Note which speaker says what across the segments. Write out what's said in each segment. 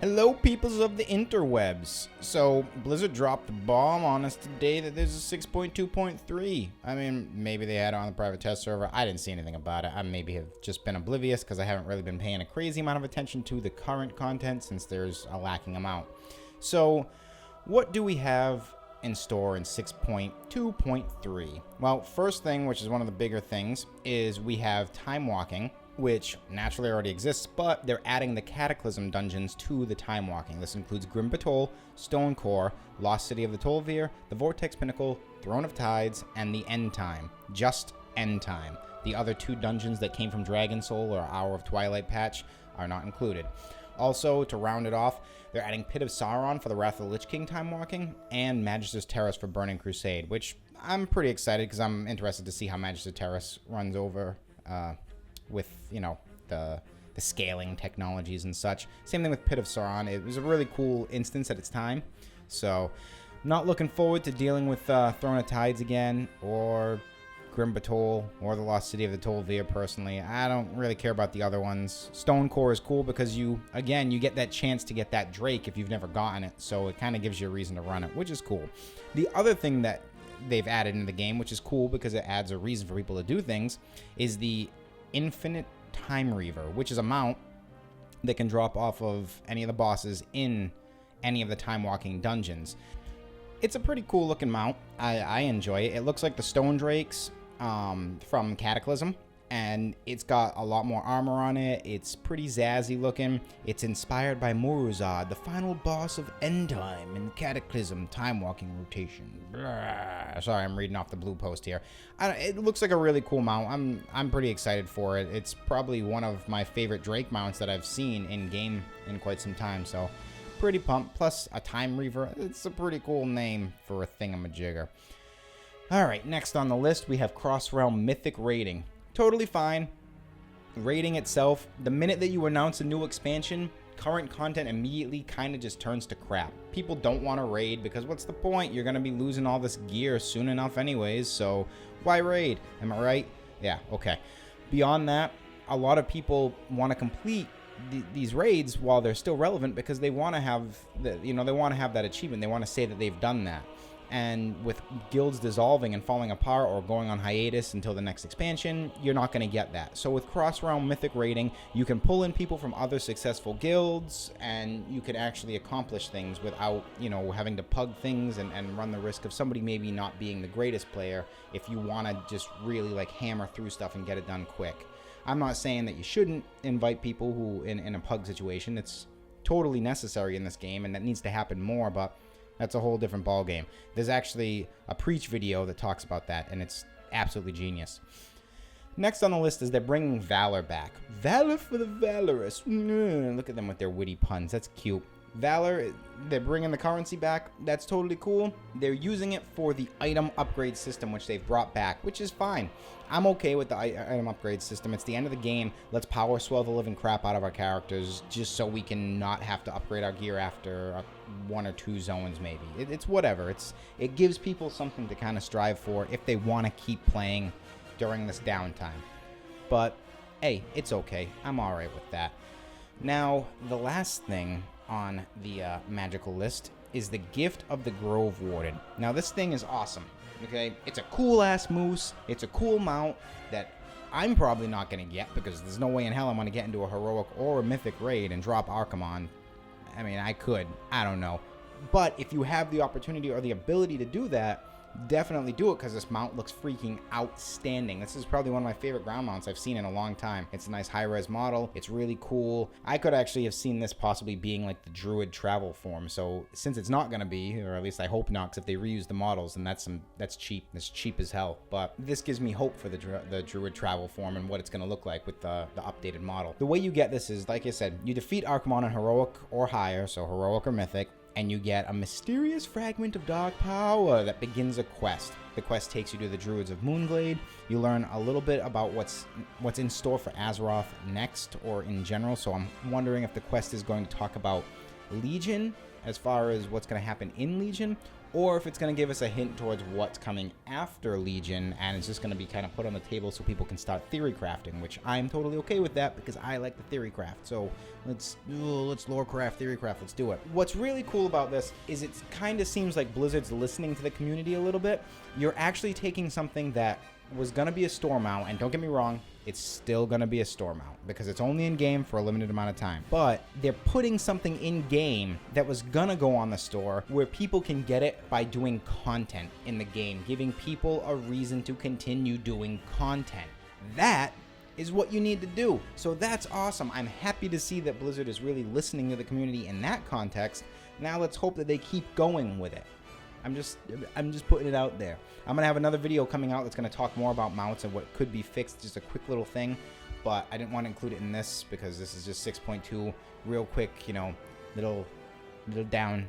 Speaker 1: Hello, peoples of the interwebs. So, Blizzard dropped the bomb on us today that there's a 6.2.3. I mean, maybe they had it on the private test server. I didn't see anything about it. I maybe have just been oblivious because I haven't really been paying a crazy amount of attention to the current content since there's a lacking amount. So, what do we have in store in 6.2.3? Well, first thing, which is one of the bigger things, is we have time walking, which naturally already exists, but they're adding the Cataclysm dungeons to the time walking. This includes Grim Batol, Stone Core, Lost City of the Tol'vir, the Vortex Pinnacle, Throne of Tides, and the End Time. Just End Time. The other two dungeons that came from Dragon Soul or Hour of Twilight patch are not included. Also, to round it off, they're adding Pit of Sauron for the Wrath of the Lich King time walking, and Magister's Terrace for Burning Crusade, which I'm pretty excited because I'm interested to see how Magister's Terrace runs over with, you know, the scaling technologies and such. Same thing with Pit of Sauron. It was a really cool instance at its time. So, not looking forward to dealing with Throne of Tides again, or Grim Batol, or the Lost City of the Tol'vir personally. I don't really care about the other ones. Stone Core is cool because you get that chance to get that Drake if you've never gotten it, so it kind of gives you a reason to run it, which is cool. The other thing that they've added into the game, which is cool because it adds a reason for people to do things, is the Infinite Time Reaver, which is a mount that can drop off of any of the bosses in any of the time walking dungeons. It's a pretty cool looking mount. I enjoy it. It looks like the Stone Drakes from Cataclysm, and it's got a lot more armor on it. It's pretty zazzy looking. It's inspired by Moruzad, the final boss of Endtime in Cataclysm time walking rotation. Blah. Sorry, I'm reading off the blue post here. It looks like a really cool mount. I'm pretty excited for it. It's probably one of my favorite Drake mounts that I've seen in game in quite some time, so pretty pumped. Plus a Time Reaver. It's a pretty cool name for a thingamajigger. Alright, next on the list we have Cross-Realm Mythic Raiding. Totally fine. Raiding itself, the minute that you announce a new expansion, current content immediately kind of just turns to crap. People don't want to raid because what's the point? You're going to be losing all this gear soon enough anyways, so why raid? Am I right? Yeah, okay. Beyond that, a lot of people want to complete these raids while they're still relevant because they want to have they want to have that achievement. They want to say that they've done that. And with guilds dissolving and falling apart or going on hiatus until the next expansion, you're not going to get that. So with Cross-Realm Mythic Raiding, you can pull in people from other successful guilds, and you can actually accomplish things without, having to pug things and run the risk of somebody maybe not being the greatest player if you want to just really hammer through stuff and get it done quick. I'm not saying that you shouldn't invite people who in a pug situation. It's totally necessary in this game, and that needs to happen more, but that's a whole different ballgame. There's actually a Preach video that talks about that, and it's absolutely genius. Next on the list is they're bringing Valor back. Valor for the valorous. Look at them with their witty puns. That's cute. Valor, they're bringing the currency back. That's totally cool. They're using it for the item upgrade system, which they've brought back, which is fine. I'm okay with the item upgrade system. It's the end of the game. Let's power swell the living crap out of our characters just so we can not have to upgrade our gear after one or two zones maybe. It's whatever. It gives people something to kind of strive for if they want to keep playing during this downtime. But, hey, it's okay. I'm alright with that. Now, the last thing on the magical list is the Gift of the Grove Warden. Now, this thing is awesome. Okay, it's a cool-ass moose. It's a cool mount that I'm probably not going to get because there's no way in hell I'm going to get into a heroic or a mythic raid and drop Archimonde. I mean, I could. I don't know. But if you have the opportunity or the ability to do that, definitely do it because this mount looks freaking outstanding. This is probably one of my favorite ground mounts I've seen in a long time. It's a nice high-res model. It's really cool. I could actually have seen this possibly being like the Druid travel form. So since it's not going to be, or at least I hope not, because if they reuse the models, then that's cheap. That's cheap as hell. But this gives me hope for the Druid travel form and what it's going to look like with the updated model. The way you get this is, like I said, you defeat Archimonde in heroic or higher, so heroic or mythic, and you get a mysterious fragment of dark power that begins a quest. The quest takes you to the Druids of Moonglade. You learn a little bit about what's in store for Azeroth next, or in general, so I'm wondering if the quest is going to talk about Legion as far as what's going to happen in Legion, or if it's going to give us a hint towards what's coming after Legion, and it's just going to be kind of put on the table so people can start theory crafting, which I'm totally okay with that because I like the theory craft. So let's lore craft, theory craft, let's do it. What's really cool about this is it kind of seems like Blizzard's listening to the community a little bit. You're actually taking something that was going to be a store mount, and don't get me wrong, it's still going to be a store mount because it's only in game for a limited amount of time, but they're putting something in game that was going to go on the store where people can get it by doing content in the game, giving people a reason to continue doing content. That is what you need to do. So that's awesome. I'm happy to see that Blizzard is really listening to the community in that context. Now let's hope that they keep going with it. I'm just putting it out there. I'm going to have another video coming out that's going to talk more about mounts and what could be fixed, just a quick little thing, but I didn't want to include it in this because this is just 6.2, real quick, you know, little down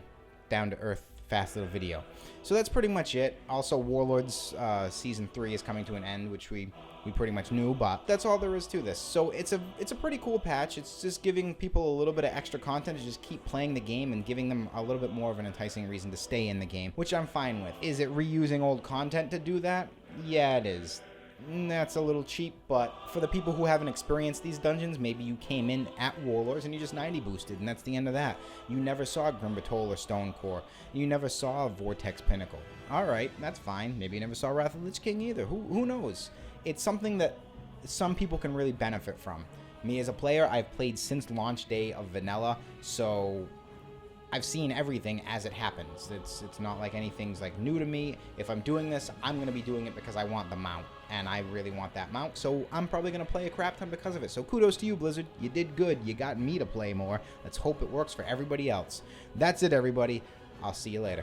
Speaker 1: to earth, fast little video. So that's pretty much it. Also, Warlords Season 3 is coming to an end, which we pretty much knew, but that's all there is to this. So it's a pretty cool patch. It's just giving people a little bit of extra content to just keep playing the game and giving them a little bit more of an enticing reason to stay in the game, which I'm fine with. Is it reusing old content to do that? Yeah, it is. That's a little cheap, but for the people who haven't experienced these dungeons, maybe you came in at Warlords and you just 90 boosted, and that's the end of that. You never saw Grim Batol or Stonecore. You never saw Vortex Pinnacle. Alright, that's fine. Maybe you never saw Wrath of the Lich King either. Who knows? It's something that some people can really benefit from. Me as a player, I've played since launch day of Vanilla, so I've seen everything as it happens. It's not like anything's like new to me. If I'm doing this, I'm going to be doing it because I want the mount, and I really want that mount, so I'm probably going to play a crap ton because of it. So kudos to you, Blizzard. You did good. You got me to play more. Let's hope it works for everybody else. That's it, everybody. I'll see you later.